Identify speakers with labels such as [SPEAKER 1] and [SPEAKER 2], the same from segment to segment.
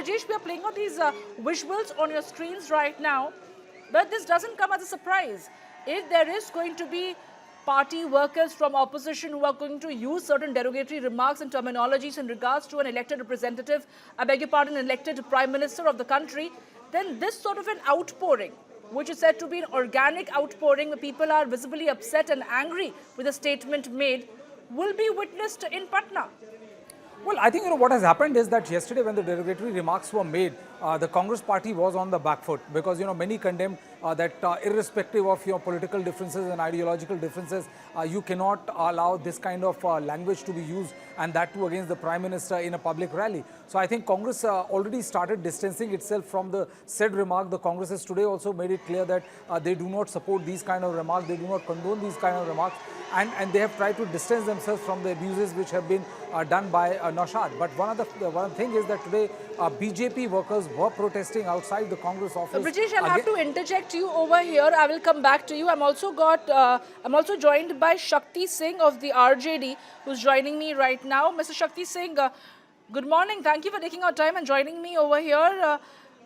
[SPEAKER 1] Brajesh, we are playing out these visuals on your screens right now, but this doesn't come as a surprise. If there is going to be party workers from opposition who are going to use certain derogatory remarks and terminologies in regards to an elected representative, I beg your pardon, elected prime minister of the country, then this sort of an outpouring, which is said to be an organic outpouring where people are visibly upset and angry with a statement made, will be witnessed in Patna.
[SPEAKER 2] Well, I think what has happened is that yesterday when the derogatory remarks were made, the Congress party was on the back foot because many condemned that irrespective of your political differences and ideological differences, you cannot allow this kind of language to be used, and that too against the Prime Minister in a public rally. So I think Congress already started distancing itself from the said remark. The Congress has today also made it clear that they do not support these kind of remarks, they do not condone these kind of remarks, and they have tried to distance themselves from the abuses which have been done by Naushad. But one thing is that today BJP workers were protesting outside the Congress office.
[SPEAKER 1] Brajesh, I'll have to interject you over here. I will come back to you. I'm also joined by Shakti Singh of the RJD, who's joining me right now. Mr. Shakti Singh, good morning. Thank you for taking our time and joining me over here.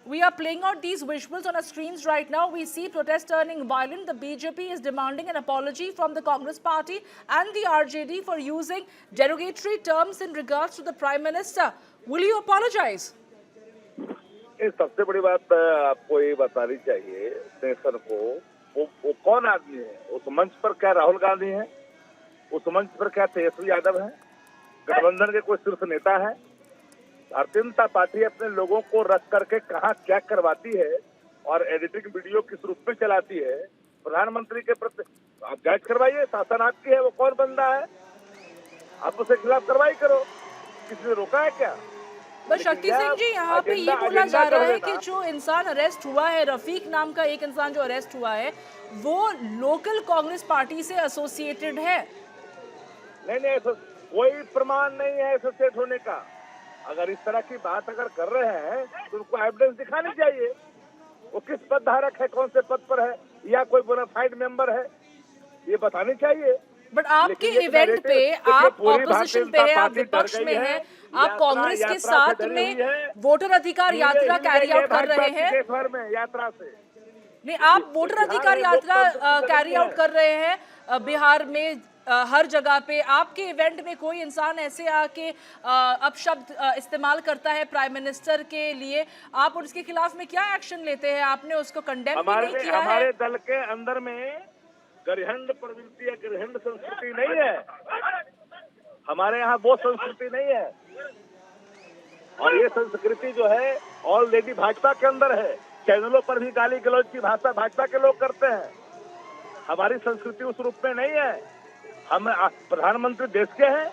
[SPEAKER 1] We are playing out these visuals on our screens right now. We see protests turning violent. The BJP is demanding an apology from the Congress party and the RJD for using derogatory terms in regards to the Prime Minister. Will you apologize?
[SPEAKER 3] सबसे बड़ी बात आपको ये बतानी चाहिए nation को, वो कौन आदमी है? उस मंच पर क्या राहुल गांधी है? उस मंच पर क्या तेजस्वी यादव है? गठबंधन के कोई शीर्ष नेता है? भारतीय जनता पार्टी अपने लोगों को रख करके कहाँ क्या करवाती है और एडिटिंग वीडियो किस रूप में चलाती है? प्रधानमंत्री के प्रति आप जांच करवाइए, शासन आपकी है, वो कौन बंदा है? आप उसके खिलाफ कार्रवाई करो। किसी ने रोका है क्या?
[SPEAKER 1] बस शक्ति सिंह जी, यहाँ पे ये बोला जा रहा है कि जो इंसान अरेस्ट हुआ है, रफीक नाम का एक इंसान जो अरेस्ट हुआ है, वो लोकल कांग्रेस पार्टी से एसोसिएटेड है।
[SPEAKER 3] नहीं, कोई प्रमाण नहीं है एसोसिएट होने का। अगर इस तरह की बात अगर कर रहे हैं तो उनको एविडेंस दिखानी चाहिए। वो किस पद धारक है, कौन से पद पर है, या कोई बोनाफाइड मेंबर है, ये बतानी चाहिए।
[SPEAKER 1] बट आपके इवेंट पे आप ऑपोजिशन पे है, आप विपक्ष में हैं, आप कांग्रेस के साथ में वोटर अधिकार यात्रा कैरी आउट कर रहे हैं।
[SPEAKER 3] देश भर में यात्रा से
[SPEAKER 1] नहीं, आप वोटर अधिकार यात्रा कैरी आउट कर रहे हैं बिहार में, हर जगह पे। आपके इवेंट में कोई इंसान ऐसे आके अपशब्द इस्तेमाल करता है प्राइम मिनिस्टर के लिए, आप उसके खिलाफ में क्या एक्शन लेते हैं? आपने उसको कंडेम नहीं किया है?
[SPEAKER 3] हमारे दल के अंदर में गरिहंड प्रवृत्ति या गरिहंड संस्कृति नहीं है। हमारे यहाँ वो संस्कृति नहीं है, और ये संस्कृति जो है ऑलरेडी भाजपा के अंदर है। चैनलों पर भी गाली गलौज की भाषा भाजपा के लोग करते हैं। हमारी संस्कृति उस रूप में नहीं है। हम प्रधानमंत्री देश के हैं,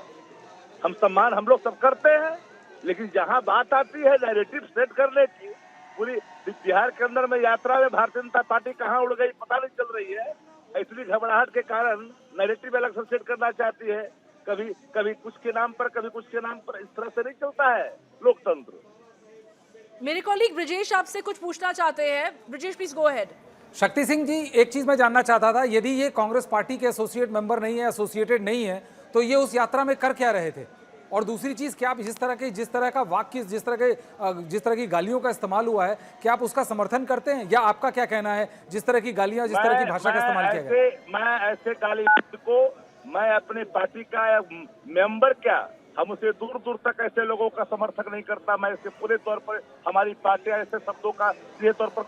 [SPEAKER 3] हम सम्मान हम लोग सब करते हैं, लेकिन जहाँ बात आती है नैरेटिव सेट करने की, पूरी बिहार के अंदर में यात्रा में भारतीय जनता पार्टी कहाँ उड़ गई पता नहीं चल रही है। इतनी घबराहट के कारण नैरेटिव इलेक्शन सेट करना चाहती है, कभी कुछ के नाम पर, कभी कुछ के नाम पर। इस तरह से नहीं चलता है लोकतंत्र।
[SPEAKER 1] मेरे कॉलीग ब्रजेश आपसे कुछ पूछना चाहते हैं। Brajesh, please go ahead.
[SPEAKER 2] Shakti Singh ji, एक चीज मैं जानना चाहता था, यदि ये कांग्रेस पार्टी के एसोसिएट मेंबर नहीं है, एसोसिएटेड नहीं है, तो ये उस यात्रा में कर क्या रहे थे? और दूसरी चीज, क्या आप जिस तरह का वाक्य, जिस तरह की गालियों का इस्तेमाल हुआ है, क्या आप उसका समर्थन करते हैं, या आपका क्या कहना है जिस तरह की गालियां, जिस तरह की भाषा का इस्तेमाल किया गया?
[SPEAKER 3] मैं ऐसे गाली को, मैं अपनी पार्टी का मेंबर क्या, हम उसे दूर तक ऐसे लोगों का समर्थन नहीं करता। मैं इसके पूरे तौर पर, हमारी पार्टी ऐसे शब्दों का सीधे तौर पर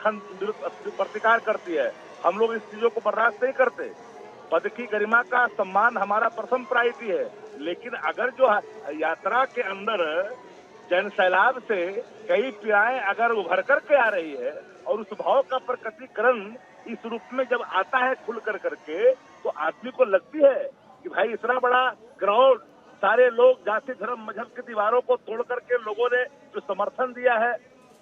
[SPEAKER 3] प्रतिकार करती है। हम लोग इस चीजों को बर्दाश्त नहीं करते। पद की गरिमा का सम्मान हमारा प्रथम प्रायोरिटी है, लेकिन अगर जो यात्रा के अंदर जन सैलाब से कई पीड़ाएं अगर उभर करके आ रही है और उस भाव का प्रकटीकरण इस रूप में जब आता है खुल करके, तो आदमी को लगती है कि भाई इतना बड़ा ग्राउंड, सारे लोग जाति धर्म मजहब की दीवारों को तोड़ करके लोगों ने जो समर्थन दिया है,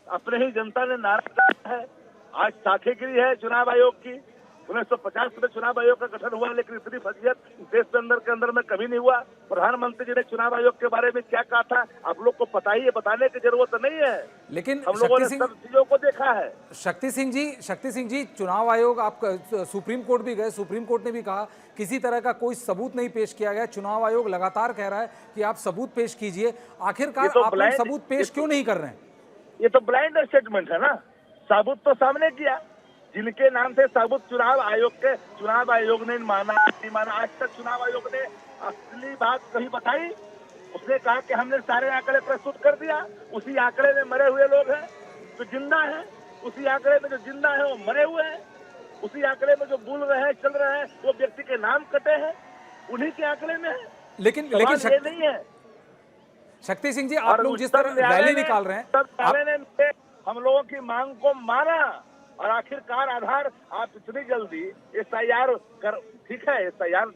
[SPEAKER 3] अपने ही जनता ने नारा दिया है। आज साखेगिरी है चुनाव आयोग की। 1950 में चुनाव आयोग का गठन हुआ, लेकिन इतनी फजीयत देश के अंदर में कभी नहीं हुआ। प्रधानमंत्री जी ने चुनाव आयोग के बारे में क्या कहा था, आप लोग को पता ही है, बताने की जरूरत नहीं है,
[SPEAKER 2] लेकिन
[SPEAKER 3] हम लोगों ने सब चीजों को देखा है।
[SPEAKER 2] शक्ति सिंह जी, चुनाव आयोग, आप सुप्रीम कोर्ट भी गए, सुप्रीम कोर्ट ने भी कहा किसी तरह का कोई सबूत नहीं पेश किया गया। चुनाव आयोग लगातार कह रहा है कि आप सबूत पेश कीजिए। आखिरकार आप लोग सबूत पेश क्यों नहीं कर रहे हैं?
[SPEAKER 3] ये तो ब्लाइंड स्टेटमेंट है ना। साबुत तो सामने किया, जिनके नाम से साबुत चुनाव आयोग ने माना नहीं माना। आज तक चुनाव आयोग ने असली बात कहीं बताई? उसने कहा कि हमने सारे आंकड़े प्रस्तुत कर दिया। उसी आंकड़े में मरे हुए लोग हैं जो जिंदा हैं, उसी आंकड़े में जो जिंदा है वो मरे हुए हैं, उसी आंकड़े में जो बोल रहे हैं चल रहे हैं वो व्यक्ति के नाम कटे हैं, उन्हीं के आंकड़े में है।
[SPEAKER 2] लेकिन
[SPEAKER 3] ये नहीं है।
[SPEAKER 2] शक्ति सिंह जी, आप लोग जिस तरह रैली निकाल रहे हैं,
[SPEAKER 3] न्यायालय ने हम लोगों की मांग को माना और आखिरकार आधार आप इतनी जल्दी SIR कर, ठीक है, SIR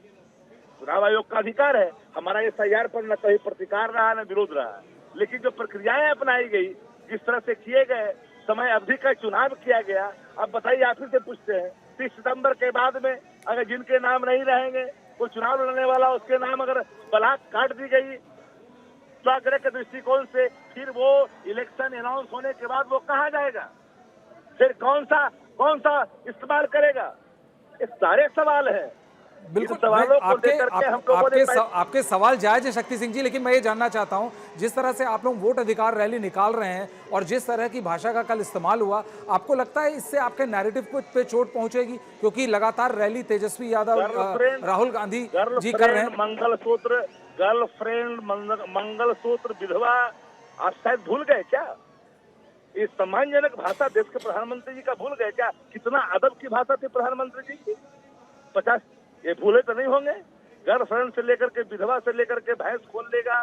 [SPEAKER 3] चुनाव आयोग का अधिकार है, हमारा SIR पर न कहीं प्रतिकार रहा न विरोध रहा, लेकिन जो प्रक्रियाएं अपनाई गई, जिस तरह से किए गए, समय अवधि का चुनाव किया गया, अब बताइए, आप ही से पूछते हैं 30 सितंबर के बाद में अगर जिनके नाम नहीं रहेंगे, कोई चुनाव लड़ने वाला उसके नाम अगर बलाक काट दी गई स्वाग्रह के दृष्टिकोण से, फिर वो इलेक्शन अनाउंस होने के बाद वो कहाँ जाएगा? फिर कौन सा इस्तेमाल करेगा? ये सारे सवाल हैं।
[SPEAKER 2] बिल्कुल,
[SPEAKER 3] सवालों को लेकर के हम लोगों ने
[SPEAKER 2] आपके सवाल जायज है शक्ति सिंह जी, लेकिन मैं ये जानना चाहता हूं, जिस तरह से आप लोग वोट अधिकार रैली निकाल रहे हैं और जिस तरह की भाषा का कल इस्तेमाल हुआ, आपको लगता है इससे आपके नैरेटिव पे चोट पहुंचेगी? क्योंकि लगातार रैली तेजस्वी यादव, राहुल गांधी जी कर रहे हैं।
[SPEAKER 3] मंगलसूत्र, गर्लफ्रेंड, मंगलसूत्र, विधवा, आप शायद भूल गए क्या? ये सम्मानजनक भाषा देश के प्रधानमंत्री जी का भूल गए क्या? कितना अदब की भाषा थी प्रधानमंत्री जी की। 50 ये भूले तो नहीं होंगे? गर्लफ्रेंड से लेकर के विधवा से लेकर के भैंस खोल लेगा,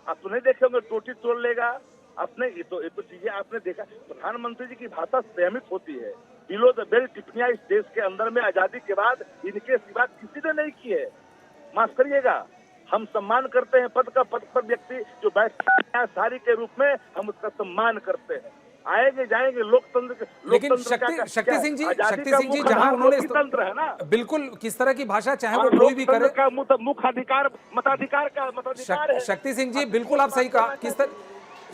[SPEAKER 3] आप तो नहीं देखे होंगे, टोटी तोड़ लेगा। आपने ये तो चीजें आपने देखा। प्रधानमंत्री जी की भाषा संयमित होती है। बिलो द बेल्ट टिप्पणियां इस देश के अंदर में आजादी के बाद इनके सिवा किसी ने नहीं की है। माफ करिएगा, हम सम्मान करते हैं पद पर व्यक्ति जो बैठते हैं सारी के रूप में, हम उसका सम्मान करते हैं। आएंगे जाएंगे लोकतंत्र,
[SPEAKER 2] लेकिन शक्ति सिंह जी जहां उन्होंने
[SPEAKER 3] तंत्र है ना,
[SPEAKER 2] बिल्कुल किस तरह की भाषा चाहे वो कोई भी करे,
[SPEAKER 3] का मुख्य अधिकार मताधिकार है।
[SPEAKER 2] शक्ति सिंह जी बिल्कुल आप सही कहा।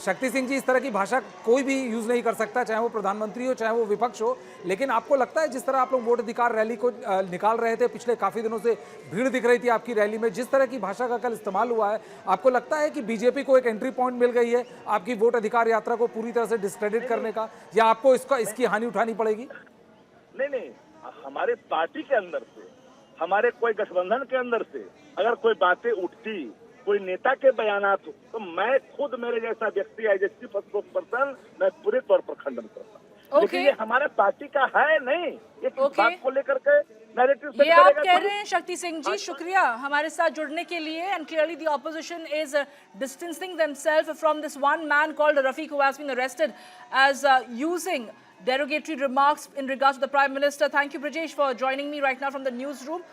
[SPEAKER 2] शक्ति सिंह जी, इस तरह की भाषा कोई भी यूज नहीं कर सकता, चाहे वो प्रधानमंत्री हो चाहे वो विपक्ष हो। लेकिन आपको लगता है जिस तरह आप लोग वोट अधिकार रैली को निकाल रहे थे, पिछले काफी दिनों से भीड़ दिख रही थी आपकी रैली में, जिस तरह की भाषा का कल इस्तेमाल हुआ है, आपको लगता है कि बीजेपी को एक एंट्री पॉइंट मिल गई है आपकी वोट अधिकार यात्रा को पूरी तरह से डिस्क्रेडिट करने का, या आपको इसकी हानि उठानी पड़ेगी?
[SPEAKER 3] नहीं, हमारे पार्टी के अंदर से, हमारे कोई गठबंधन के अंदर से अगर कोई बातें उठती, कोई नेता के बयानात हो, तो मैं खुद, मेरे जैसा व्यक्ति एज ए चीफ स्पोक्सपर्सन, मैं पूरे तौर पर खंडन करता हूँ। लेकिन ये हमारे पार्टी का है नहीं, ये किस बात को लेकर के नैरेटिव सेट करेगा?
[SPEAKER 1] ये आप कह रहे हैं शक्ति सिंह जी, शुक्रिया हमारे साथ जुड़ने के लिए। And clearly the opposition is distancing themselves from this one man called Rafiq, who has been arrested as using derogatory remarks in regards to the Prime Minister. Thank you, Brajesh, for joining me right now from the newsroom.